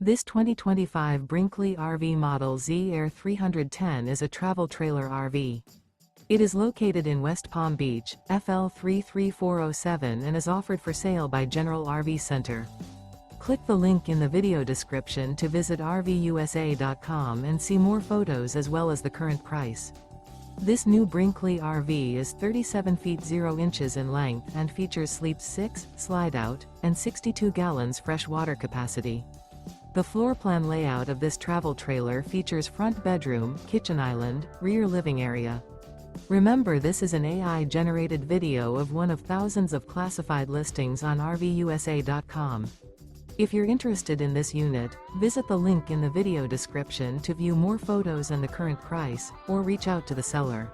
This 2025 Brinkley RV Model Z Air 310 is a travel trailer RV. It is located in West Palm Beach, FL 33407 and is offered for sale by General RV Center. Click the link in the video description to visit RVUSA.com and see more photos as well as the current price. This new Brinkley RV is 37 feet 0 inches in length and features sleeps 6, slide-out, and 62 gallons fresh water capacity. The floor plan layout of this travel trailer features front bedroom, kitchen island, rear living area. Remember, this is an AI-generated video of one of thousands of classified listings on RVUSA.com. If you're interested in this unit, visit the link in the video description to view more photos and the current price, or reach out to the seller.